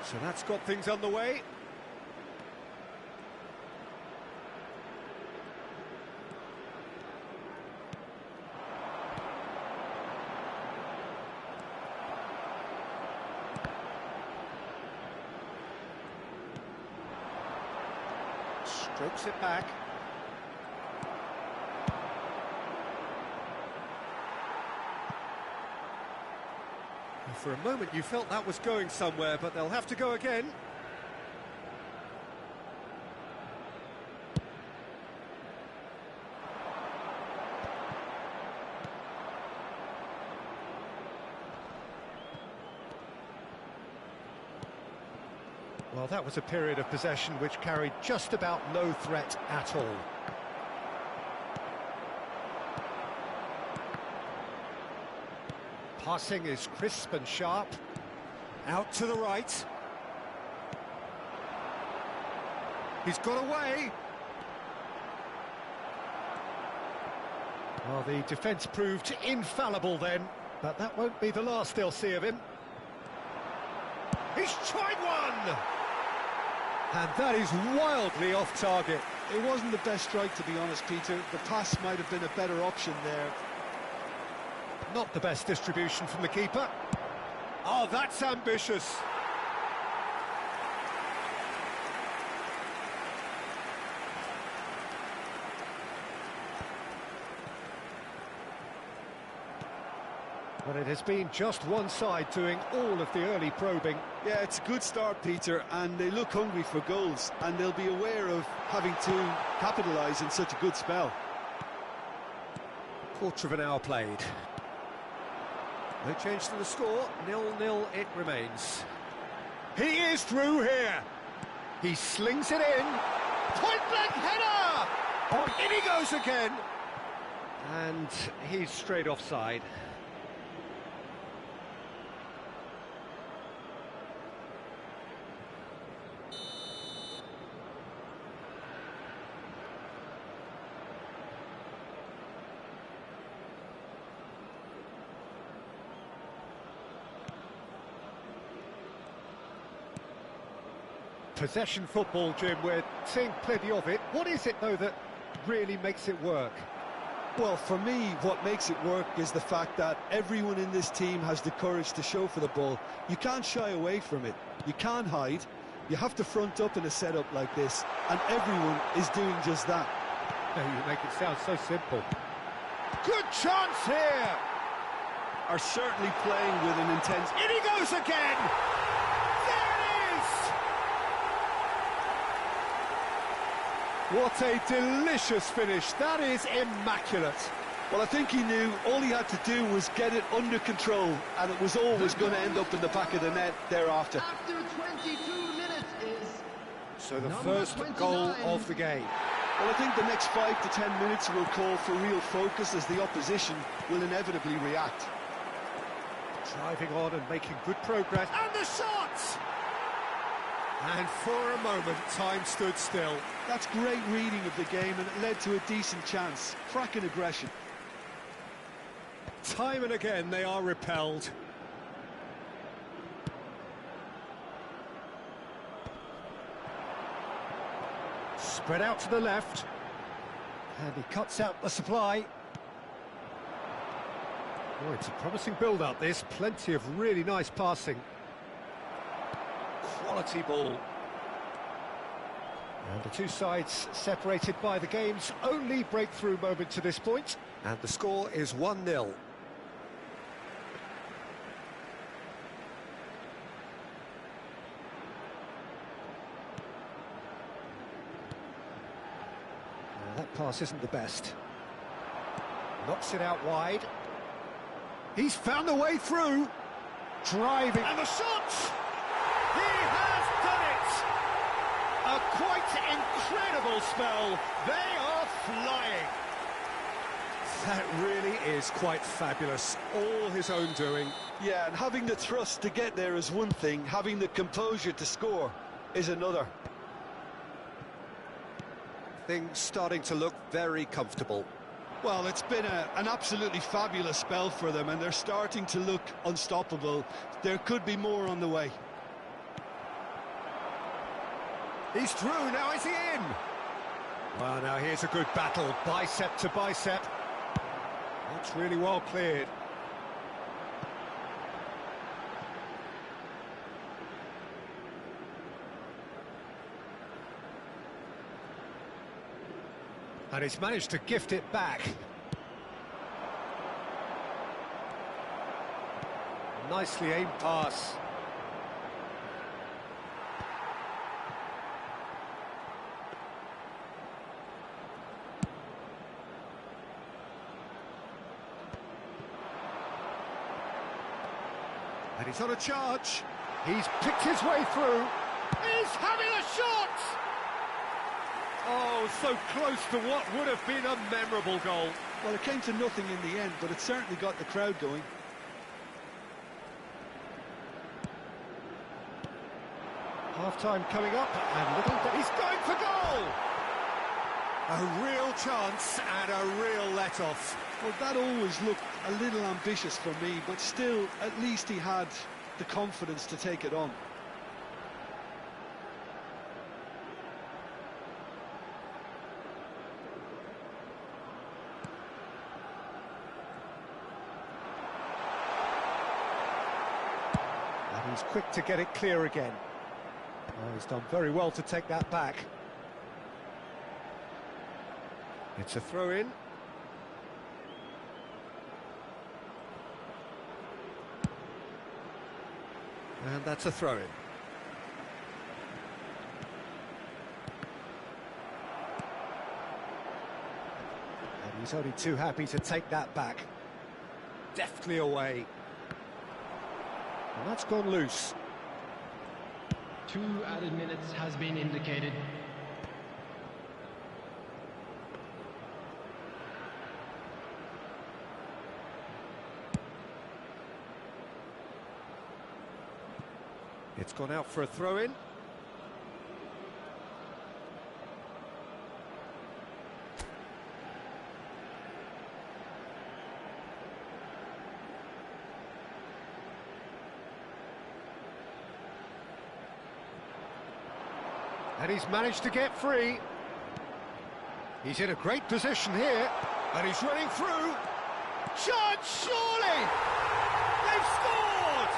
So that's got things underway. Strokes it back. For a moment you felt that was going somewhere, but they'll have to go again. Well, that was a period of possession which carried just about no threat at all. Passing is crisp and sharp. Out to the right. He's got away. Well, the defence proved infallible then, but that won't be the last they'll see of him. He's tried one! And that is wildly off target. It wasn't the best strike, to be honest, Peter. The pass might have been a better option there. Not the best distribution from the keeper. Oh, that's ambitious. Well, it has been just one side doing all of the early probing. Yeah, it's a good start, Peter, and they look hungry for goals, and they'll be aware of having to capitalise in such a good spell. Quarter of an hour played. No change to the score, 0-0 it remains. He is through here. He slings it in. Point-blank header! Oh, in he goes again. And he's straight offside. Possession football, Jim, we're seeing plenty of it. What is it, though, that really makes it work? Well, for me, what makes it work is the fact that everyone in this team has the courage to show for the ball. You can't shy away from it. You can't hide. You have to front up in a setup like this, and everyone is doing just that. No, you make it sound so simple. Good chance here! Are certainly playing with an intense... In he goes again! What a delicious finish. That is immaculate. Well, I think he knew all he had to do was get it under control, and it was always going to end up in the back of the net thereafter. After 22 minutes is... So the first goal of the game. Well, I think the next 5 to 10 minutes will call for real focus, as the opposition will inevitably react. Driving on and making good progress. And the shot! And for a moment, time stood still. That's great reading of the game, and it led to a decent chance. Cracking aggression. Time and again, they are repelled. Spread out to the left. And he cuts out the supply. Oh, it's a promising build-up, this. Plenty of really nice passing. Quality ball. And the two sides separated by the game's only breakthrough moment to this point. And the score is 1-0. That pass isn't the best. Knocks it out wide. He's found a way through. Driving. And the shot! He has done it! A quite incredible spell. They are flying. That really is quite fabulous. All his own doing. Yeah, and having the thrust to get there is one thing. Having the composure to score is another. Things starting to look very comfortable. Well, it's been an absolutely fabulous spell for them, and they're starting to look unstoppable. There could be more on the way. He's through, now is he in? Well, now here's a good battle, bicep to bicep. That's really well cleared. And he's managed to gift it back. Nicely aimed pass. And he's on a charge. He's picked his way through. He's having a shot! Oh, so close to what would have been a memorable goal. Well, it came to nothing in the end, but it certainly got the crowd going. Half-time coming up, and he's going for goal! A real chance and a real let-off. Well, that always looked a little ambitious for me, but still, at least he had the confidence to take it on. And he's quick to get it clear again. Oh, he's done very well to take that back. It's a throw-in. And that's a throw-in. And he's only too happy to take that back. Deftly away. And that's gone loose. 2 added minutes has been indicated. It's gone out for a throw-in. And he's managed to get free. He's in a great position here. And he's running through. Chance, surely! They've scored!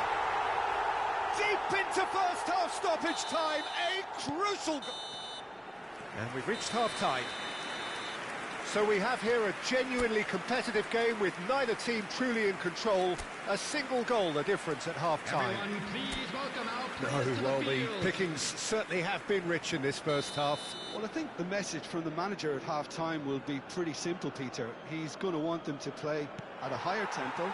Deep into first half stoppage time, a crucial goal. And we've reached half-time. So we have here a genuinely competitive game with neither team truly in control. A single goal the difference at half-time. Everyone, please welcome our players to Well, the the field. pickings certainly have been rich in this first half. Well, I think the message from the manager at half-time will be pretty simple, Peter. He's going to want them to play at a higher tempo,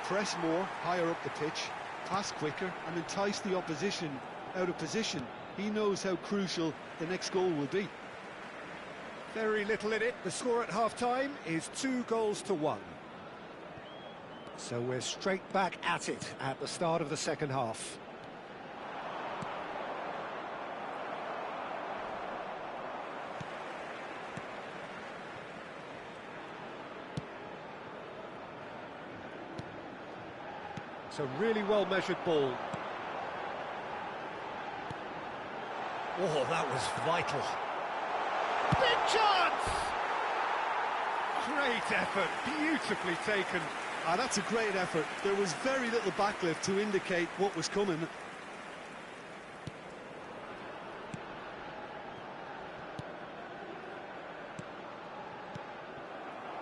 press more, higher up the pitch, pass quicker, and entice the opposition out of position. He knows how crucial the next goal will be. Very little in it. The score at half-time is 2-1. So we're straight back at it at the start of the second half. It's a really well-measured ball. Oh, that was vital. Big chance! Great effort, beautifully taken. Ah, that's a great effort. There was very little backlift to indicate what was coming.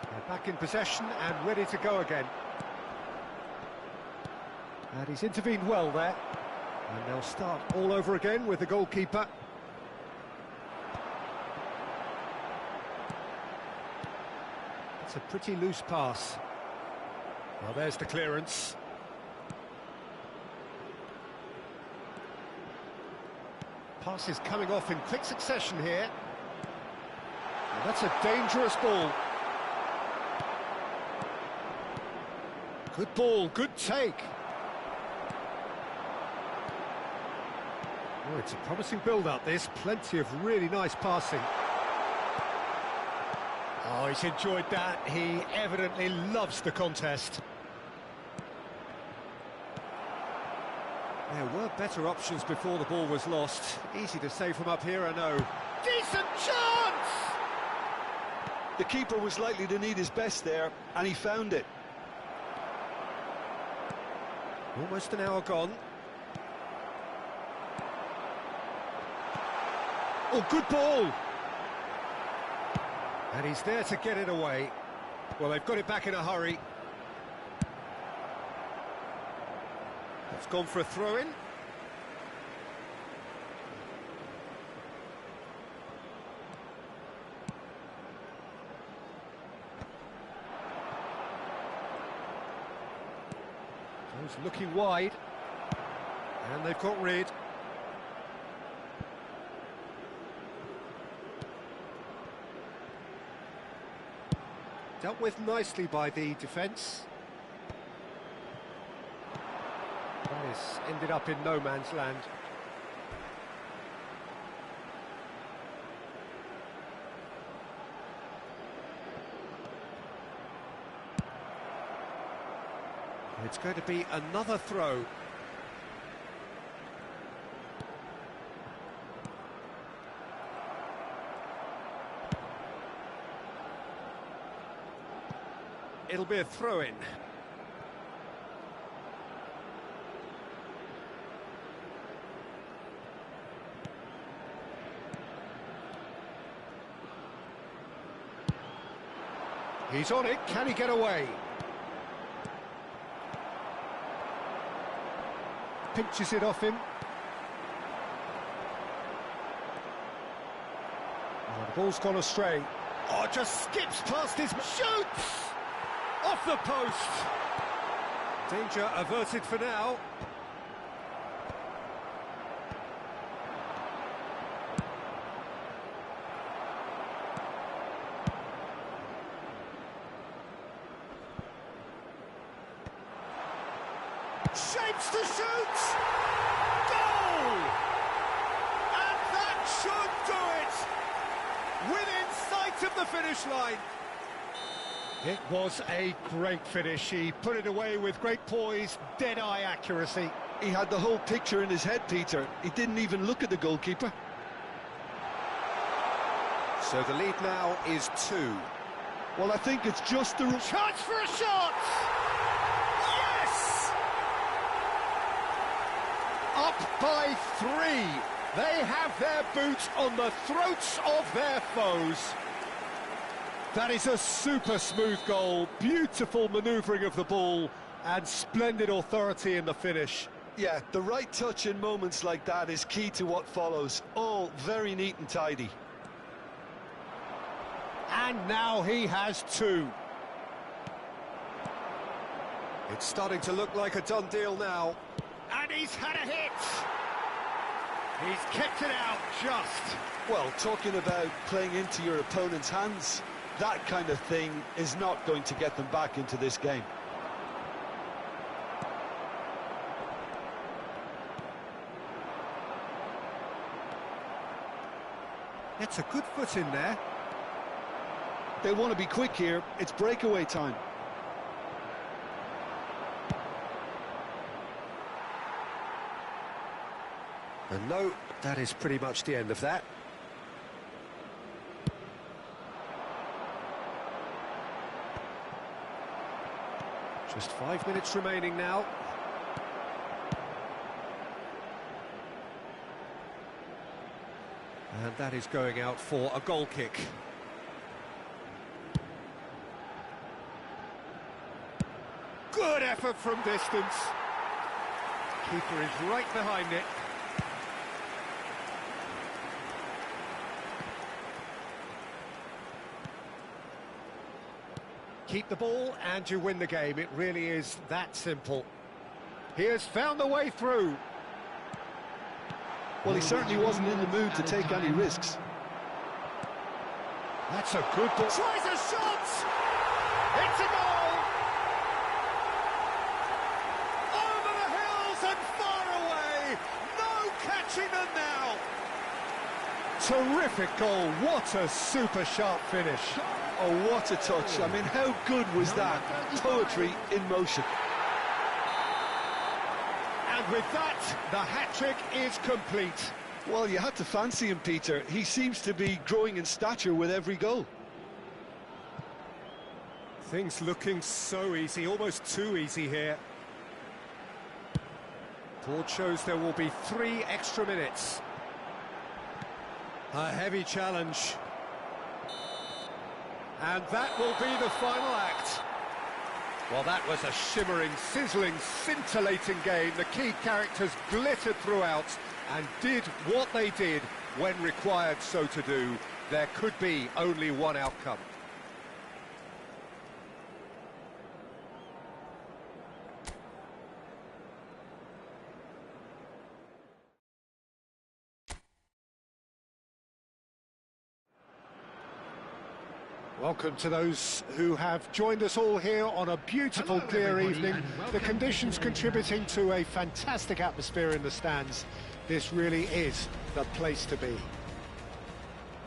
They're back in possession and ready to go again. And he's intervened well there. And they'll start all over again with the goalkeeper. It's a pretty loose pass. Well, there's the clearance. Passes coming off in quick succession here. And that's a dangerous ball. Good ball, good take. Oh, it's a promising build-up, this. Plenty of really nice passing. Oh, he's enjoyed that. He evidently loves the contest. There were better options before the ball was lost. Easy to say from up here, I know. Decent chance! The keeper was likely to need his best there, and he found it. Almost an hour gone. Oh, good ball! And he's there to get it away. Well, they've got it back in a hurry. It's gone for a throw-in. He's looking wide. And they've got rid. Dealt with nicely by the defence. This ended up in no man's land. It's going to be another throw. It'll be a throw-in. He's on it, can he get away? Pinches it off him. Oh, the ball's gone astray. Oh, just skips past his... Shoots! Off the post! Danger averted for now. Shapes to shoot! Goal! And that should do it! Within sight of the finish line. It was a great finish. He put it away with great poise, dead-eye accuracy. He had the whole picture in his head, Peter. He didn't even look at the goalkeeper. So the lead now is 2. Well, I think it's just the... Chance for a shot! Yes! Up by 3. They have their boot on the throats of their foes. That is a super smooth goal, beautiful manoeuvring of the ball, and splendid authority in the finish. Yeah, the right touch in moments like that is key to what follows. All very neat and tidy. And now he has 2. It's starting to look like a done deal now. And he's had a hit! He's kept it out just. Well, talking about playing into your opponent's hands, that kind of thing is not going to get them back into this game. It's a good foot in there. They want to be quick here. It's breakaway time. And no, that is pretty much the end of that. Just 5 minutes remaining now. And that is going out for a goal kick. Good effort from distance. Keeper is right behind it. Keep the ball and you win the game. It really is that simple. He has found the way through. Well, he certainly wasn't in the mood to take any risks. That's a good ball. Tries a shot! It's a goal! Over the hills and far away! No catching them now! Terrific goal. What a super sharp finish. Oh, what a touch. I mean, how good was that? Poetry in motion. And And with that, the hat-trick is complete. Well, you had to fancy him, Peter. He seems to be growing in stature with every goal. Things looking so easy, almost too easy here. Board shows there will be 3 extra minutes. A heavy challenge. And that will be the final act. Well, that was a shimmering, sizzling, scintillating game. The key characters glittered throughout and did what they did when required so to do. There could be only one outcome. Welcome to those who have joined us all here on a beautiful, clear evening. The conditions contributing to a fantastic atmosphere in the stands. This really is the place to be.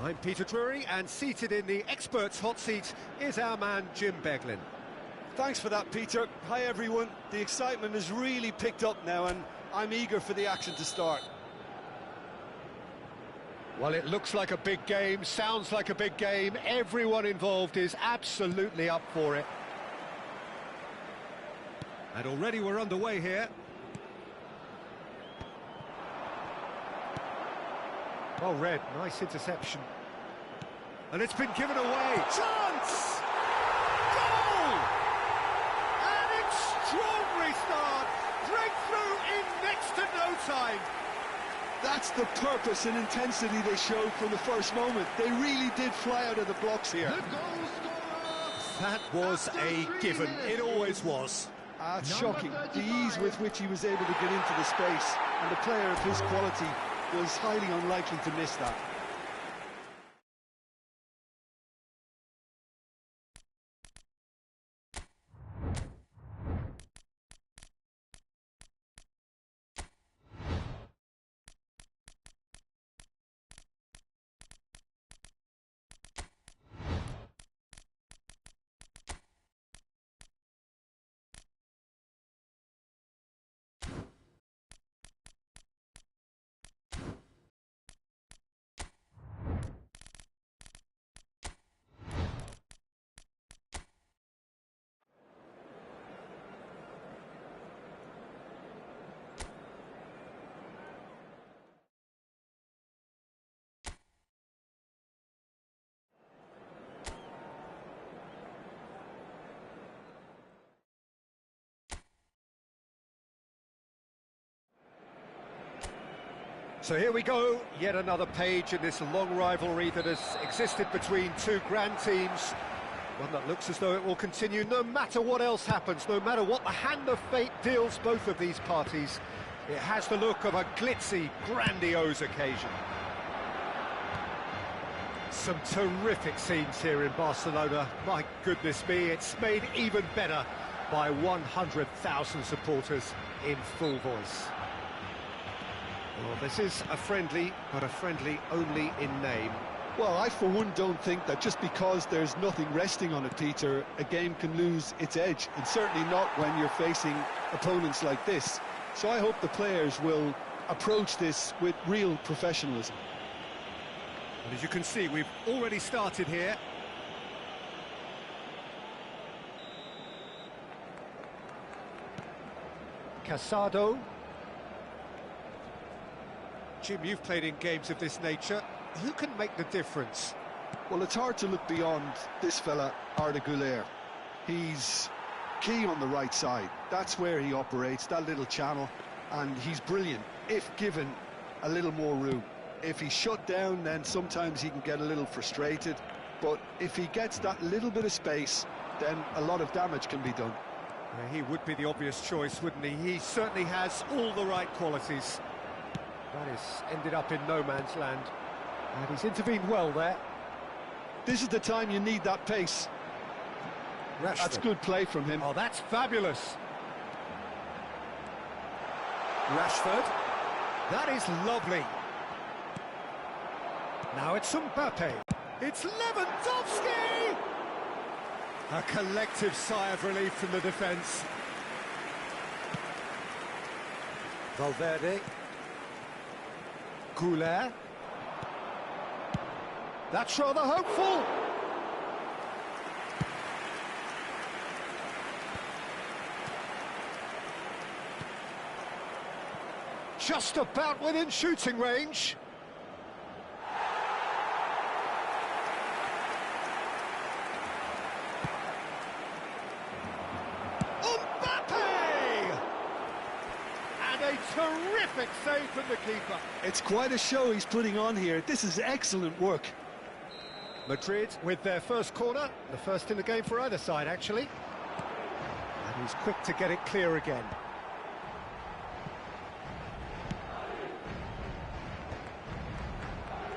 I'm Peter Drury, and seated in the experts' hot seat is our man Jim Beglin. Thanks for that, Peter. Hi, everyone. The excitement has really picked up now, and I'm eager for the action to start. Well, it looks like a big game, sounds like a big game. Everyone involved is absolutely up for it. And already we're underway here. Well read, nice interception. And it's been given away. Chance! Goal! An extraordinary start. Breakthrough in next to no time. That's the purpose and intensity they showed from the first moment. They really did fly out of the blocks here. The goal scorer. That was a given. It always was. Shocking. The ease with which he was able to get into the space, and a player of his quality was highly unlikely to miss that. So here we go, yet another page in this long rivalry that has existed between two grand teams. One that looks as though it will continue no matter what else happens, no matter what the hand of fate deals both of these parties. It has the look of a glitzy, grandiose occasion. Some terrific scenes here in Barcelona. My goodness me, it's made even better by 100,000 supporters in full voice. Well, this is a friendly, but a friendly only in name. Well, I for one don't think that just because there's nothing resting on it, Peter, a game can lose its edge, and certainly not when you're facing opponents like this. So I hope the players will approach this with real professionalism. And as you can see, we've already started here. Casado. Jim, you've played in games of this nature. Who can make the difference? Well, it's hard to look beyond this fella, Arda Güler. He's key on the right side. That's where he operates, that little channel, and he's brilliant if given a little more room. If he's shut down, then sometimes he can get a little frustrated, but if he gets that little bit of space, then a lot of damage can be done. Yeah, he would be the obvious choice, wouldn't he? He certainly has all the right qualities. That has ended up in no man's land, and he's intervened well there. This is the time you need that pace. Rashford. That's good play from him. Oh, that's fabulous. Rashford. That is lovely. Now it's Mbappe. It's Lewandowski! A collective sigh of relief from the defence. Valverde. Goulet. That's rather hopeful. Just about within shooting range. And a terrific save from the keeper. It's quite a show he's putting on here. This is excellent work. Madrid with their first corner, the first in the game for either side, actually. And he's quick to get it clear again.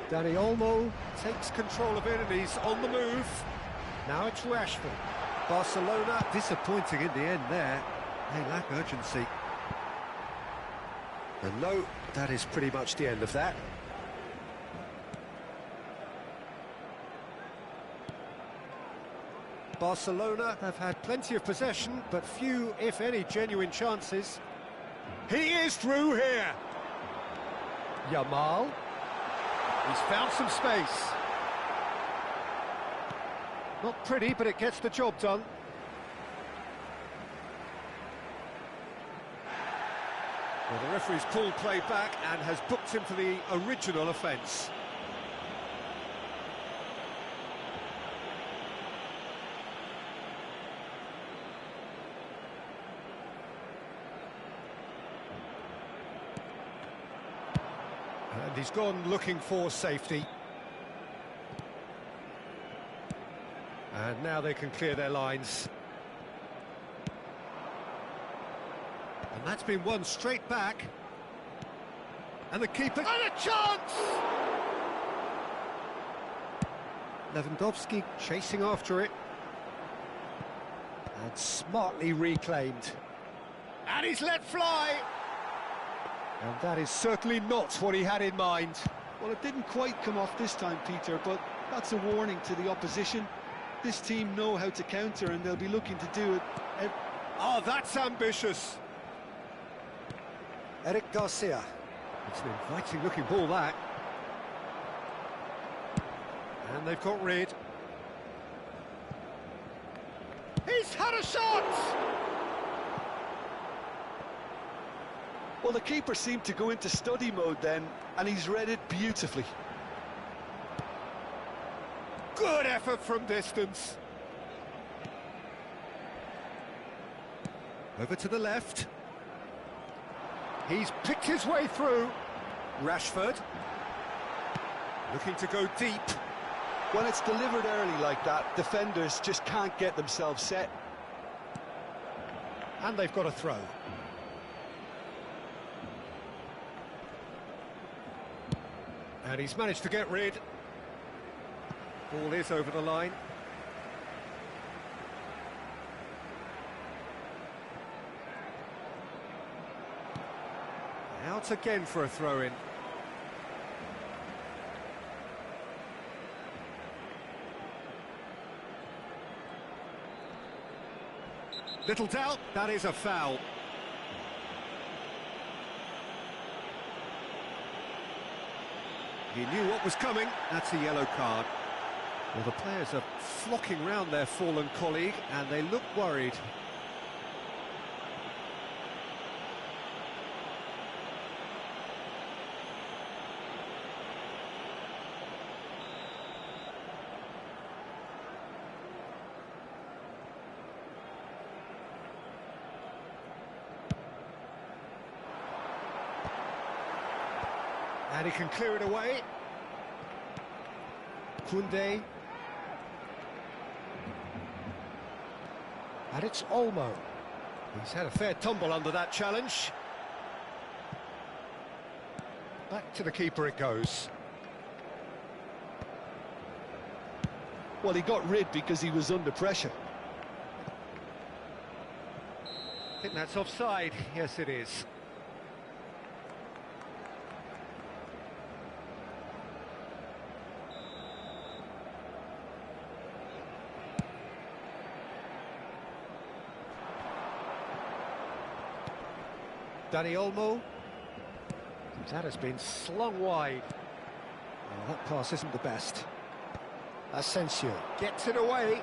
Dani Olmo takes control of it and he's on the move. Now it's Rashford. Barcelona disappointing in the end there. They lack urgency. And no, that is pretty much the end of that. Barcelona have had plenty of possession, but few, if any, genuine chances. He is through here. Yamal. He's found some space. Not pretty, but it gets the job done. Well, the referee's pulled play back and has booked him for the original offence. And he's gone looking for safety. And now they can clear their lines. And that's been won straight back. And the keeper... And a chance! Lewandowski chasing after it. And smartly reclaimed. And he's let fly! And that is certainly not what he had in mind. Well, it didn't quite come off this time, Peter, but that's a warning to the opposition. This team know how to counter, and they'll be looking to do it. Oh, that's ambitious. Eric Garcia. It's an inviting-looking ball, that. And they've got rid. He's had a shot! Well, the keeper seemed to go into study mode then, and he's read it beautifully. Good effort from distance. Over to the left. He's picked his way through. Rashford. Looking to go deep. When it's delivered early like that, defenders just can't get themselves set. And they've got a throw. And he's managed to get rid. Ball is over the line. Out again for a throw-in. Little doubt, that is a foul. He knew what was coming. That's a yellow card. Well, the players are flocking round their fallen colleague, and they look worried. And he can clear it away. Koundé. And it's Olmo. He's had a fair tumble under that challenge. Back to the keeper it goes. Well, he got rid because he was under pressure. I think that's offside. Yes, it is. Dani Olmo, That has been slung wide. Oh, that pass isn't the best. Asensio gets it away.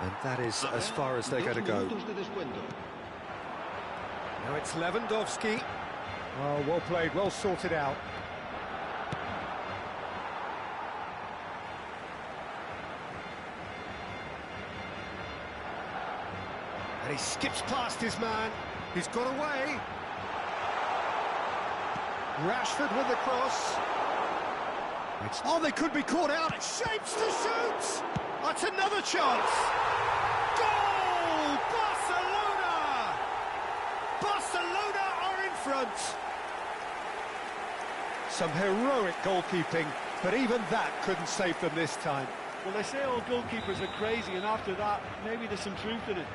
And that is as far as they're going to go. Now it's Lewandowski. Oh, well played, well sorted out. And he skips past his man. He's got away. Rashford with the cross. Oh, they could be caught out. It shapes to shoot. That's another chance. Goal! Barcelona! Barcelona are in front. Some heroic goalkeeping, but even that couldn't save them this time. Well, they say all goalkeepers are crazy, and after that, maybe there's some truth in it.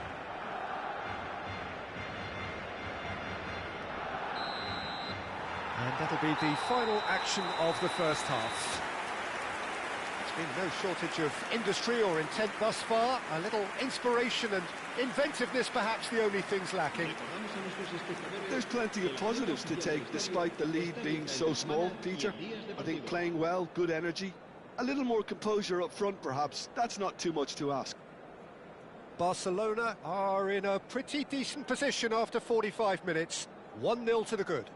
And that'll be the final action of the first half. There's been no shortage of industry or intent thus far. A little inspiration and inventiveness, perhaps the only things lacking. There's plenty of positives to take, despite the lead being so small, Peter. I think playing well, good energy. A little more composure up front, perhaps. That's not too much to ask. Barcelona are in a pretty decent position after 45 minutes. 1-0 to the good.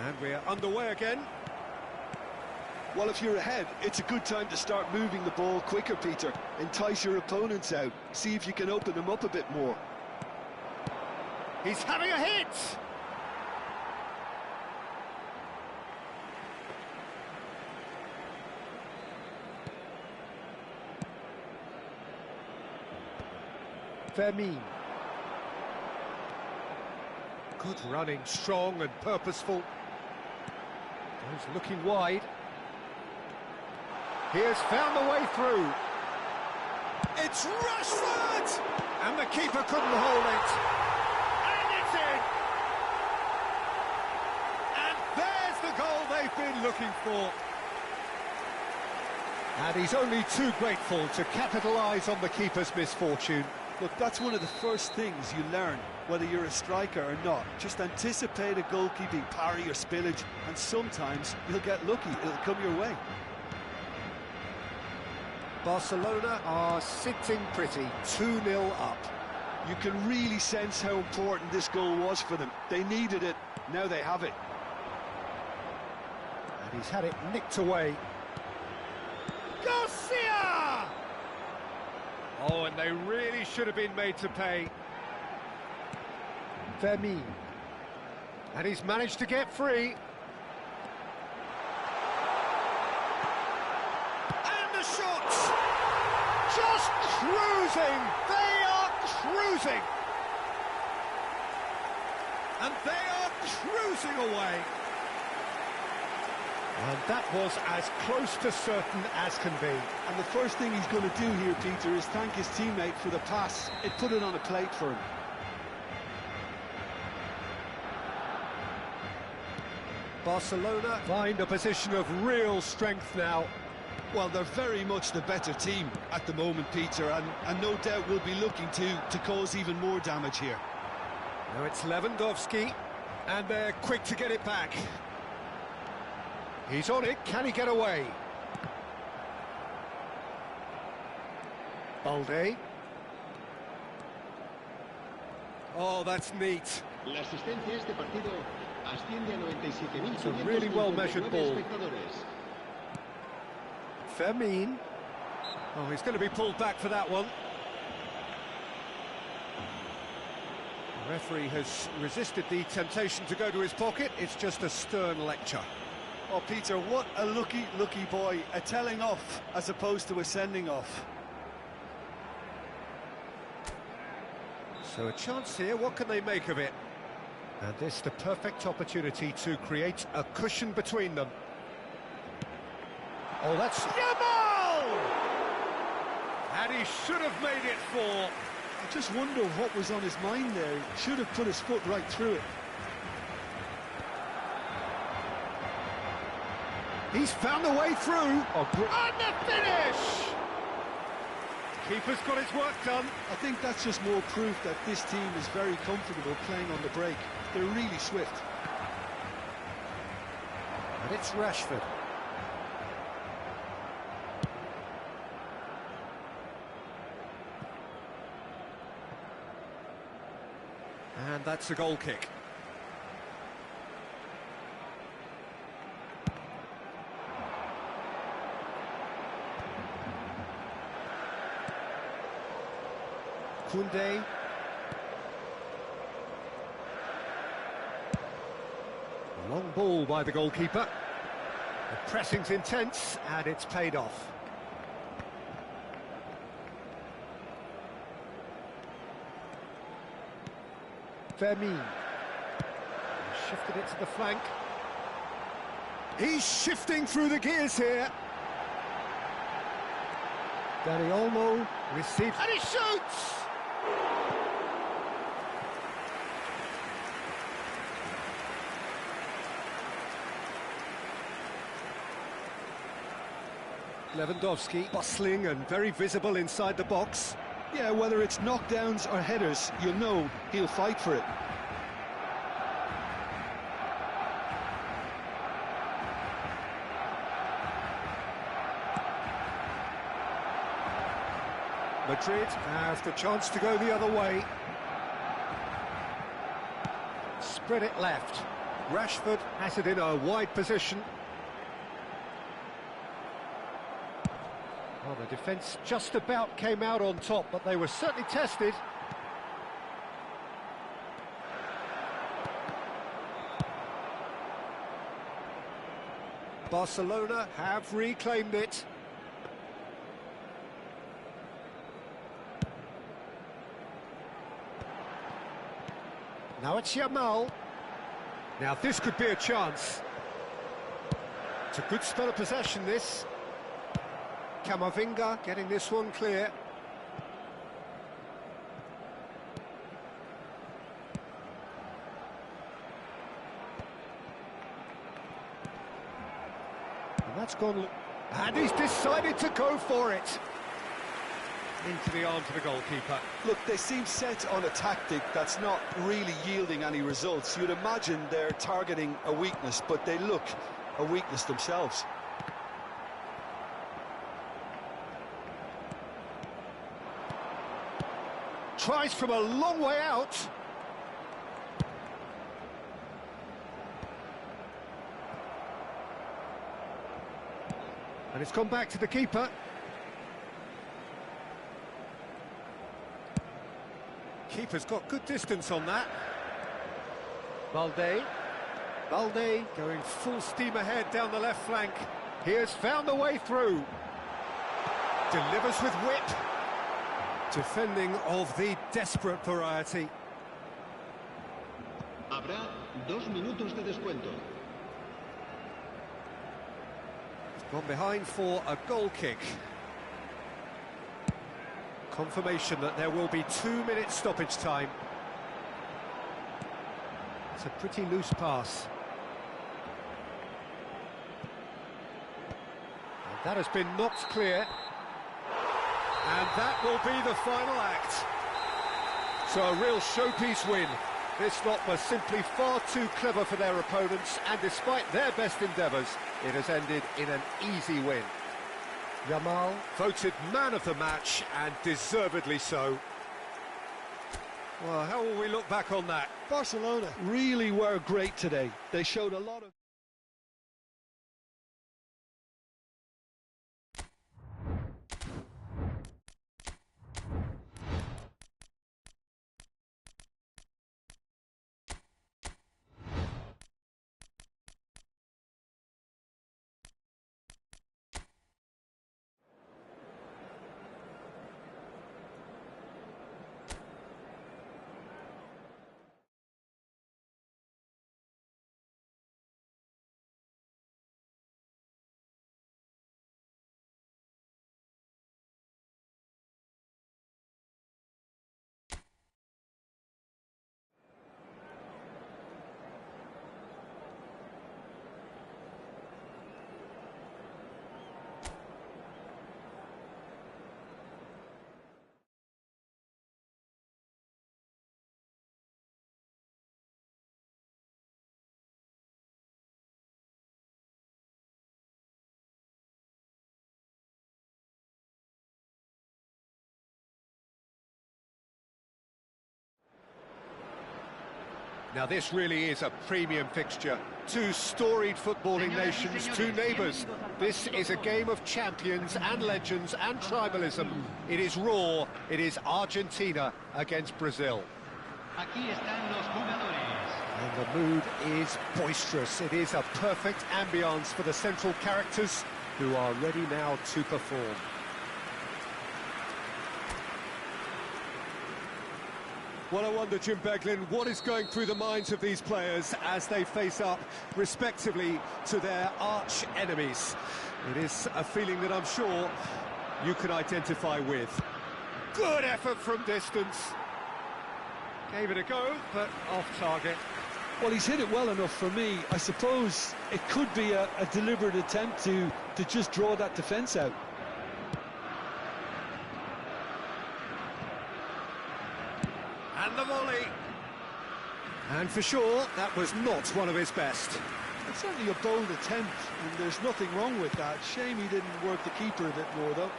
And we're underway again. Well, if you're ahead, it's a good time to start moving the ball quicker, Peter. Entice your opponents out. See if you can open them up a bit more. He's having a hit! Fermin. Good running, strong and purposeful. He's looking wide. He has found the way through. It's Rashford! And the keeper couldn't hold it. And it's in! And there's the goal they've been looking for. And he's only too grateful to capitalise on the keeper's misfortune. Look, that's one of the first things you learn, whether you're a striker or not. Just anticipate a goalkeeping parry or spillage, and sometimes you'll get lucky. It'll come your way. Barcelona are sitting pretty, 2-0 up. You can really sense how important this goal was for them. They needed it, now they have it. And he's had it nicked away. Garcia! Oh, and they really should have been made to pay. Fermin. And he's managed to get free. And the shots! Just cruising! They are cruising! And they are cruising away. And that was as close to certain as can be. And the first thing he's going to do here, Peter, is thank his teammate for the pass. It put it on a plate for him. Barcelona find a position of real strength now. Well, they're very much the better team at the moment, Peter, and no doubt will be looking to cause even more damage here. Now it's Lewandowski, and they're quick to get it back. He's on it, can he get away? Balde. Oh, that's neat. La asistencia a este partido asciende a It's a really well-measured 97.559 ball. espectadores. Fermin. Oh, he's going to be pulled back for that one. The referee has resisted the temptation to go to his pocket. It's just a stern lecture. Oh, Peter, what a lucky boy. A telling off as opposed to a sending off. So a chance here, what can they make of it? And this the perfect opportunity to create a cushion between them. Oh, that's Yamal! And he should have made it 4. I just wonder what was on his mind there. He should have put his foot right through it. He's found the way through. Oh, and the finish! Keeper's got his work done. I think that's just more proof that this team is very comfortable playing on the break. They're really swift. And it's Rashford. And that's a goal kick. Koundé. Long ball by the goalkeeper. The pressing's intense and it's paid off. Fermin. Shifted it to the flank. He's shifting through the gears here. Dani Olmo receives and he shoots! Lewandowski bustling and very visible inside the box. Yeah, whether it's knockdowns or headers, you'll know he'll fight for it. Madrid have the chance to go the other way. Spread it left. Rashford has it in a wide position. Well, the defence just about came out on top, but they were certainly tested. Barcelona have reclaimed it. Now it's Yamal. Now this could be a chance. It's a good spell of possession, this. Camavinga getting this one clear. And that's gone. And he's decided to go for it. Into the arms of the goalkeeper. Look, they seem set on a tactic that's not really yielding any results. You'd imagine they're targeting a weakness, but they look a weakness themselves. Tries from a long way out. And it's gone back to the keeper. Keeper's got good distance on that. Balde going full steam ahead down the left flank. He has found the way through. Delivers with wit. Defending of the desperate variety. Habrá 2 minutos de descuento. Gone behind for a goal kick. Confirmation that there will be 2-minute stoppage time. It's a pretty loose pass. And that has been knocked clear. And that will be the final act. So a real showpiece win. This lot was simply far too clever for their opponents, and despite their best endeavours, it has ended in an easy win. Yamal voted man of the match, and deservedly so. Well, how will we look back on that? Barcelona really were great today. They showed a lot of... Now this really is a premium fixture. Two storied footballing nations, two neighbours. This is a game of champions and legends and tribalism. It is raw, it is Argentina against Brazil. Aquí están los jugadores. And the mood is boisterous. It is a perfect ambience for the central characters who are ready now to perform. Well, I wonder, Jim Beglin, what is going through the minds of these players as they face up, respectively, to their arch enemies? It is a feeling that I'm sure you can identify with. Good effort from distance. Gave it a go, but off target. Well, he's hit it well enough for me. I suppose it could be a deliberate attempt to just draw that defence out. And the volley. And for sure, that was not one of his best. It's certainly a bold attempt, and there's nothing wrong with that. Shame he didn't work the keeper a bit more, though.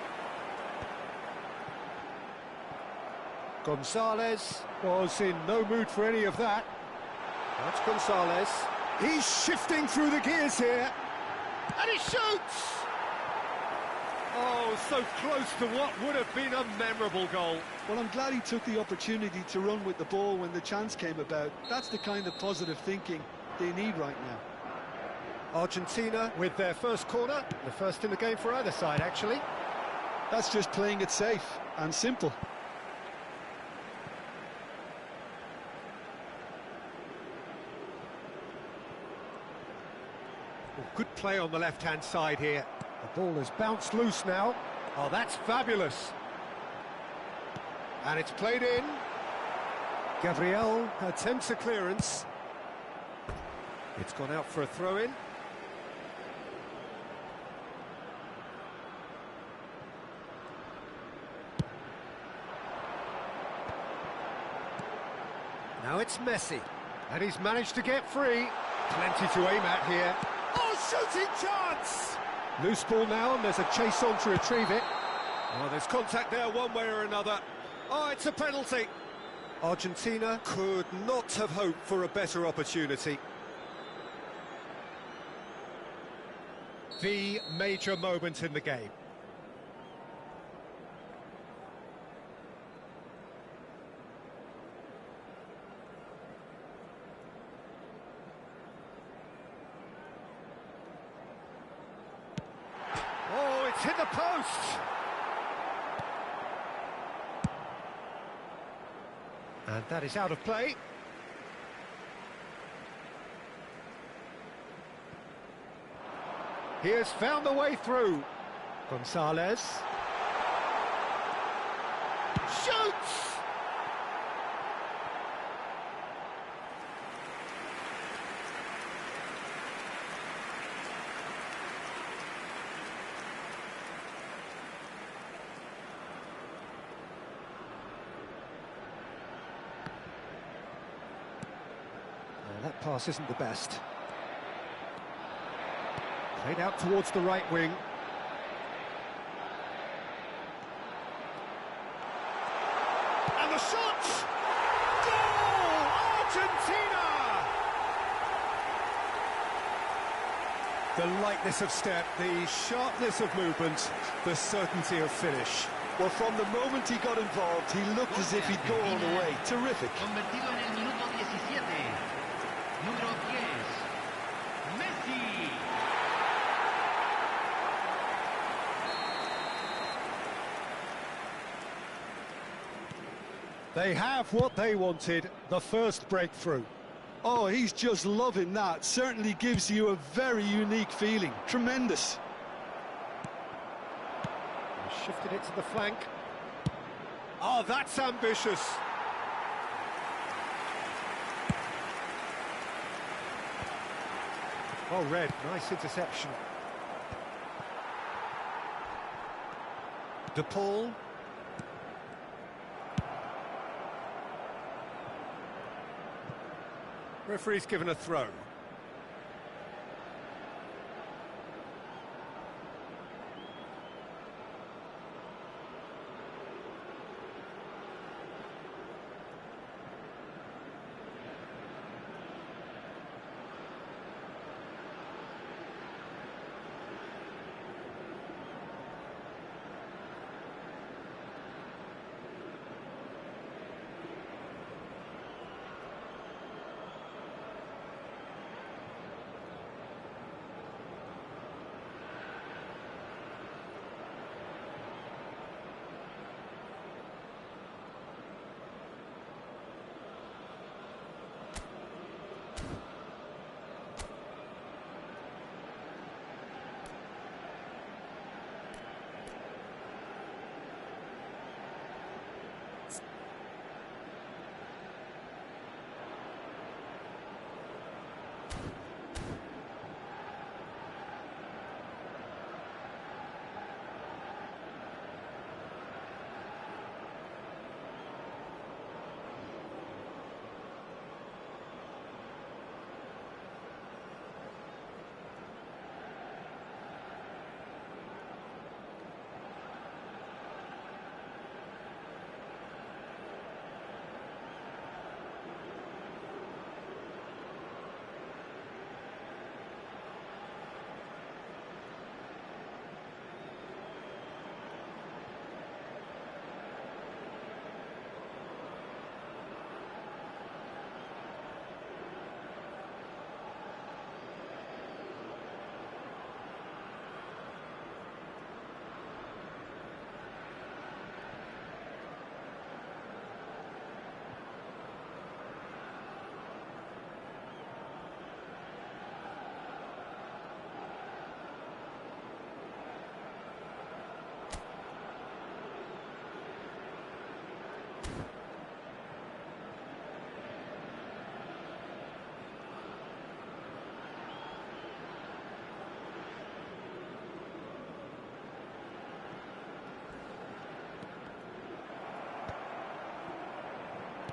Gonzalez was in no mood for any of that. That's Gonzalez. He's shifting through the gears here. And he shoots! Oh, so close to what would have been a memorable goal. Well, I'm glad he took the opportunity to run with the ball when the chance came about. That's the kind of positive thinking they need right now. Argentina with their first corner, the first in the game for either side, actually. That's just playing it safe and simple. Well, good play on the left-hand side here. The ball has bounced loose now. Oh, that's fabulous. And it's played in. Gabriel attempts a clearance. It's gone out for a throw-in. Now it's Messi. And he's managed to get free. Plenty to aim at here. Oh, shooting chance! Loose ball now, and there's a chase on to retrieve it. Oh, there's contact there one way or another. Oh, it's a penalty. Argentina could not have hoped for a better opportunity. The major moment in the game. Oh, it's hit the post! And that is out of play. He has found the way through. Gonzalez. Shoots! That pass isn't the best. Played out towards the right wing. And the shot! Goal! Argentina! The lightness of step, the sharpness of movement, the certainty of finish. Well, from the moment he got involved, he looked as if he'd go all the way. Terrific. Convertido en el minuto 17. Número 10. Messi. They have what they wanted, the first breakthrough. Oh, he's just loving that. Certainly gives you a very unique feeling. Tremendous. Shifted it to the flank. Oh, that's ambitious. Oh, Red, nice interception. De Paul. Referee's given a throw.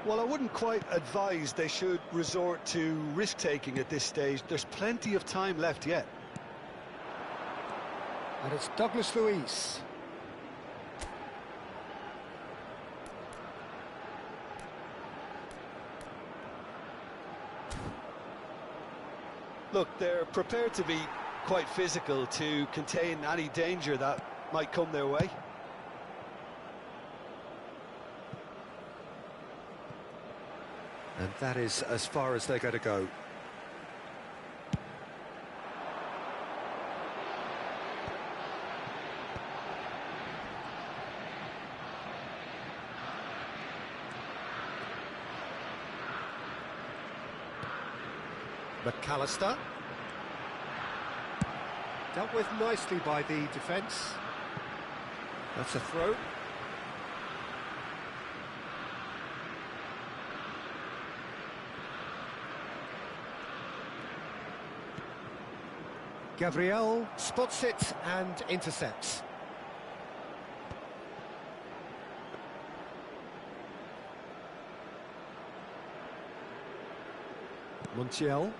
Well, I wouldn't quite advise they should resort to risk-taking at this stage. There's plenty of time left yet. And it's Douglas Luiz. Look, they're prepared to be quite physical to contain any danger that might come their way. And that is as far as they're going to go. McAllister. Dealt with nicely by the defence. That's a throw. Gabriel spots it and intercepts. Montiel.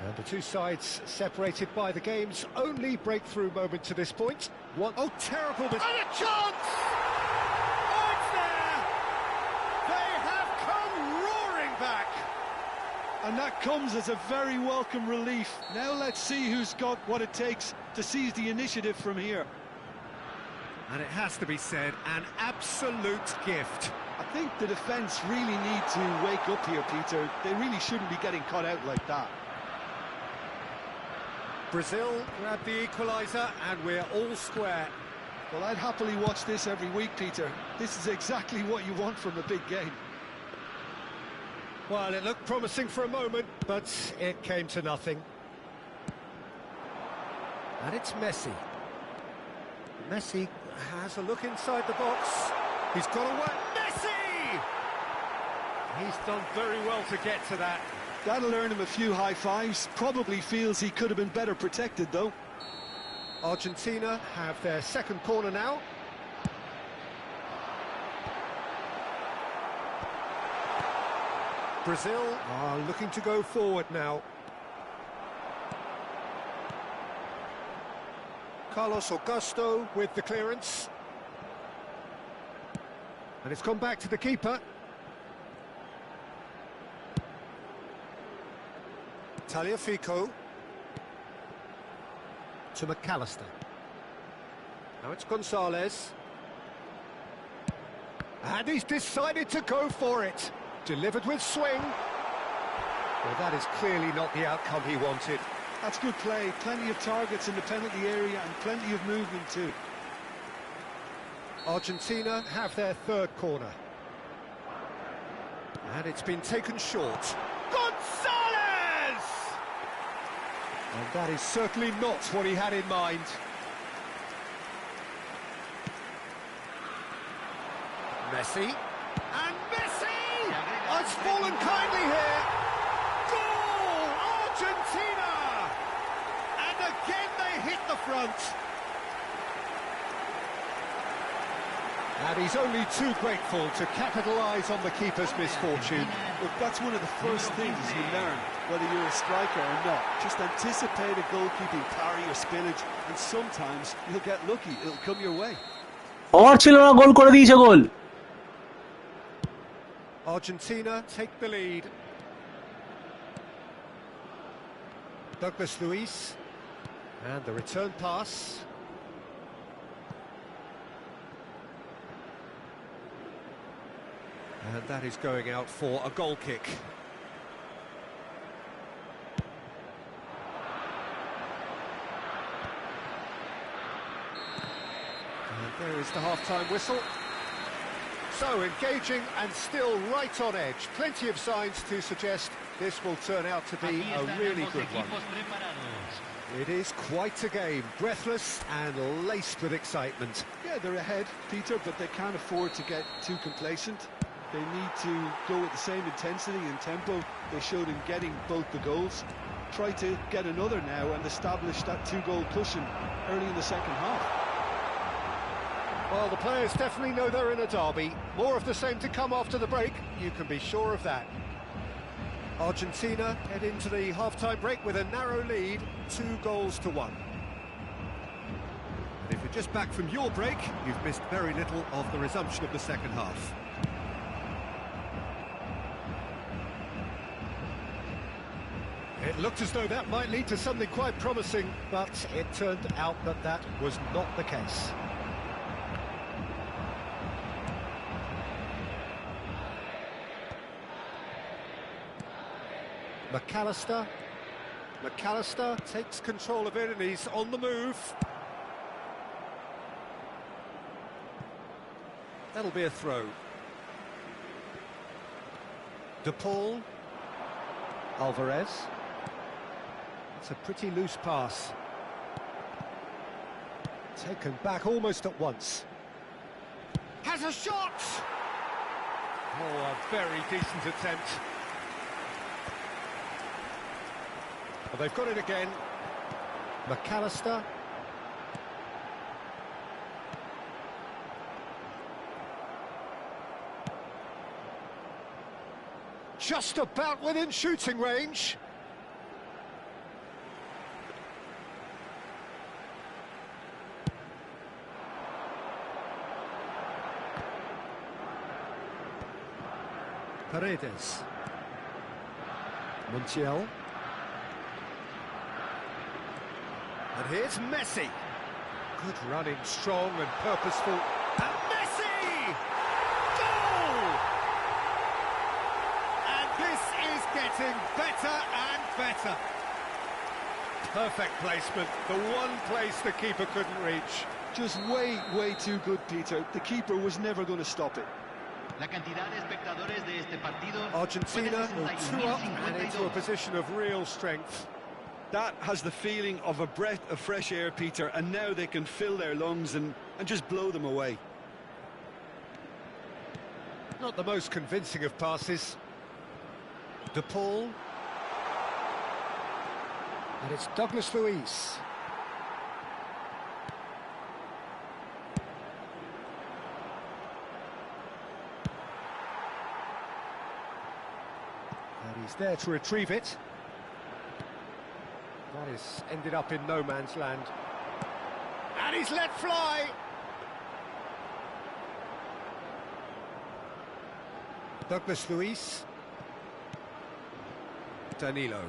And The two sides separated by the game's only breakthrough moment to this point. Oh, terrible And a chance! Oh, it's there! They have come roaring back! And that comes as a very welcome relief. Now let's see who's got what it takes to seize the initiative from here. And it has to be said, an absolute gift. I think the defence really need to wake up here, Peter. They really shouldn't be getting caught out like that. Brazil grabbed the equaliser, and we're all square. Well, I'd happily watch this every week, Peter. This is exactly what you want from a big game. Well, it looked promising for a moment, but it came to nothing. And it's Messi. Messi has a look inside the box. He's got away. Messi! He's done very well to get to that. That'll earn him a few high fives. Probably feels he could have been better protected, though. Argentina have their second corner now. Brazil are looking to go forward now. Carlos Augusto with the clearance. And it's gone back to the keeper. Tagliafico. To McAllister. Now it's Gonzalez. And he's decided to go for it. Delivered with swing. Well, that is clearly not the outcome he wanted. That's good play. Plenty of targets in the penalty area and plenty of movement too. Argentina have their third corner. And it's been taken short. Gonzalez! And that is certainly not what he had in mind. Messi. And Messi has fallen kindly here. Goal! Argentina! And again they hit the front. And he's only too grateful to capitalise on the keeper's misfortune. Look, that's one of the first things you learn, whether you're a striker or not. Just anticipate a goalkeeping parry or spillage, and sometimes you'll get lucky. It'll come your way. और ছিল না গোল করে দিয়েছে গোল Argentina take the lead. Douglas Luiz. And the return pass. And that is going out for a goal kick. And there is the half-time whistle. So engaging and still right on edge. Plenty of signs to suggest this will turn out to be a really good one. It is quite a game, breathless and laced with excitement. Yeah, they're ahead, Peter, but they can't afford to get too complacent. They need to go with the same intensity and tempo they showed in getting both the goals. Try to get another now and establish that two-goal cushion early in the second half. Well, the players definitely know they're in a derby. More of the same to come after the break, you can be sure of that. Argentina head into the half-time break with a narrow lead, 2-1. And if you're just back from your break, you've missed very little of the resumption of the second half. It looked as though that might lead to something quite promising, but it turned out that that was not the case. McAllister. McAllister takes control of it and he's on the move. That'll be a throw. De Paul. Alvarez. It's a pretty loose pass. Taken back almost at once. Has a shot! Oh, a very decent attempt. Well, they've got it again. McAllister. Just about within shooting range. Paredes. Montiel. And here's Messi. Good running, strong and purposeful. And Messi! Goal! And this is getting better and better. Perfect placement, the one place the keeper couldn't reach. Just way too good, Peter. The keeper was never going to stop it. La cantidad de espectadores de este partido Argentina go 2 up and into a position of real strength. That has the feeling of a breath of fresh air, Peter, and now they can fill their lungs and just blow them away. Not the most convincing of passes. De Paul. And it's Douglas Luiz. And he's there to retrieve it. That is ended up in no man's land. And he's let fly! Douglas Luiz. Danilo.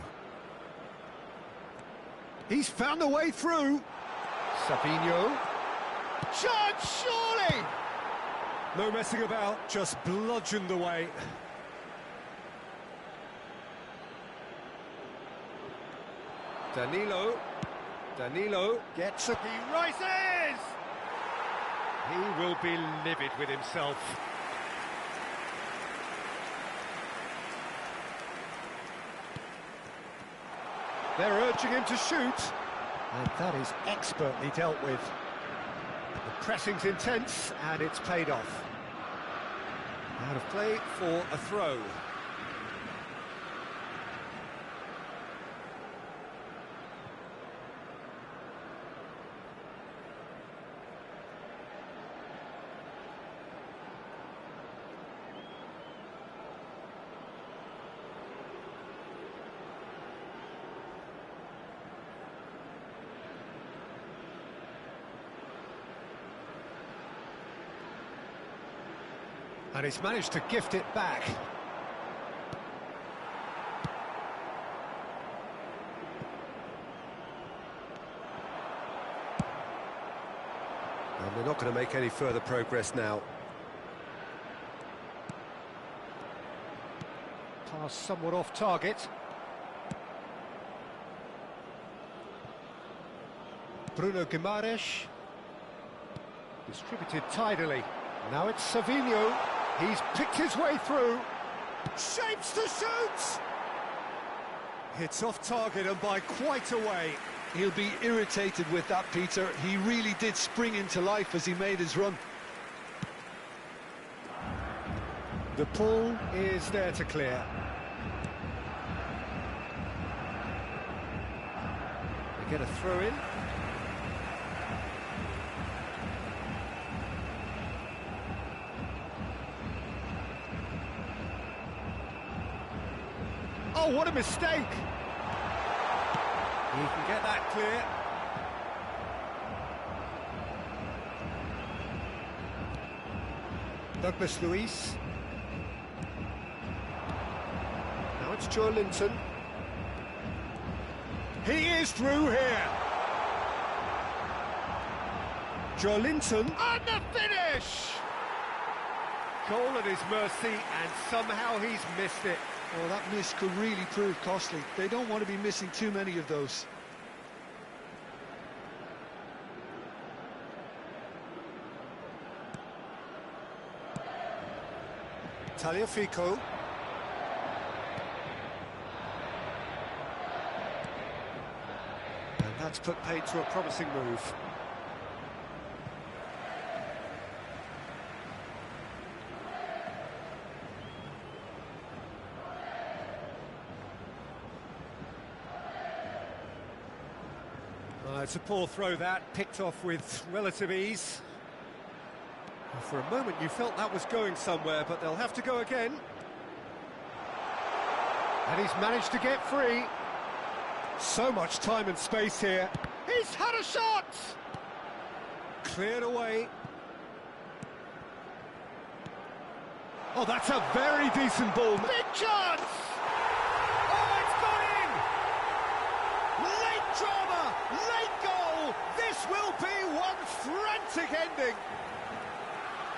He's found a way through. Savinho. Chance, surely! No messing about, just bludgeoned away. Danilo gets a... He rises! He will be livid with himself. They're urging him to shoot. And that is expertly dealt with. The pressing's intense, and it's paid off. Out of play for a throw. And he's managed to gift it back. And they're not going to make any further progress now. Pass somewhat off target. Bruno Guimaraes. Distributed tidily. Now it's Savinho. He's picked his way through. Shapes to shoot! Hits off target and by quite a way. He'll be irritated with that, Peter. He really did spring into life as he made his run. De Paul is there to clear. They get a throw in. Oh, what a mistake! He can get that clear. Douglas Luiz. Now it's Joelinton. He is through here. Joelinton. And the finish! Goal at his mercy, and somehow he's missed it. Oh, that miss could really prove costly. They don't want to be missing too many of those. Tagliafico. And that's put paid to a promising move. It's a poor throw that, picked off with relative ease. For a moment you felt that was going somewhere, but they'll have to go again. And he's managed to get free. So much time and space here. He's had a shot! Cleared away. Oh, that's a very decent ball. Big chance! Oh, it's gone in! Late drama, late goal! This will be one frantic ending!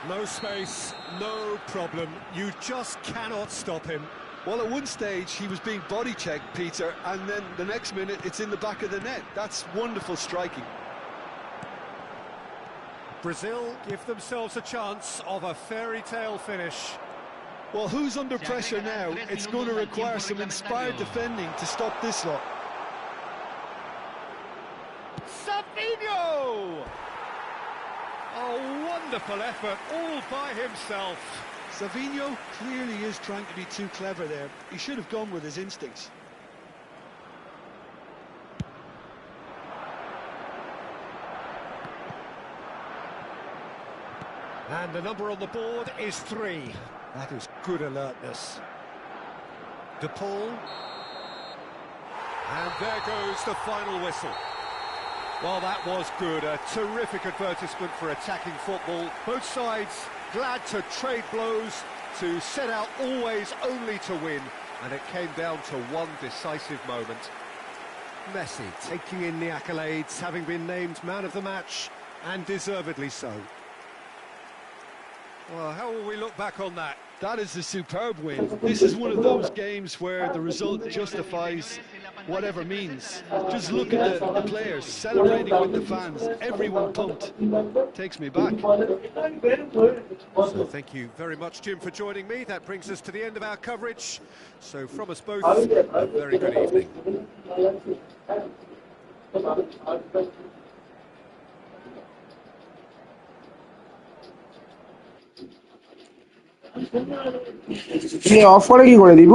No space, no problem. You just cannot stop him. Well, at one stage, he was being body-checked, Peter, and then the next minute, it's in the back of the net. That's wonderful striking. Brazil give themselves a chance of a fairy tale finish. Well, who's under pressure now? It's going to require some inspired defending to stop this lot. Savinho! A wonderful effort all by himself. Savinho clearly is trying to be too clever there. He should have gone with his instincts. And the number on the board is 3. That is good alertness. De Paul. And there goes the final whistle. Well, that was good. A terrific advertisement for attacking football. Both sides glad to trade blows, to set out always only to win. And it came down to one decisive moment. Messi taking in the accolades, having been named man of the match, and deservedly so. Well, how will we look back on that? That is a superb win. This is one of those games where the result justifies whatever means. Just look at the players celebrating with the fans. Everyone pumped. Takes me back. So thank you very much, Jim, for joining me. That brings us to the end of our coverage. So from us both, a very good evening. Of করে কি করে দিব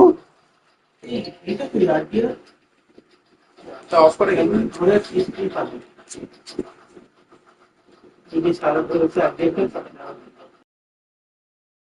of করে গেল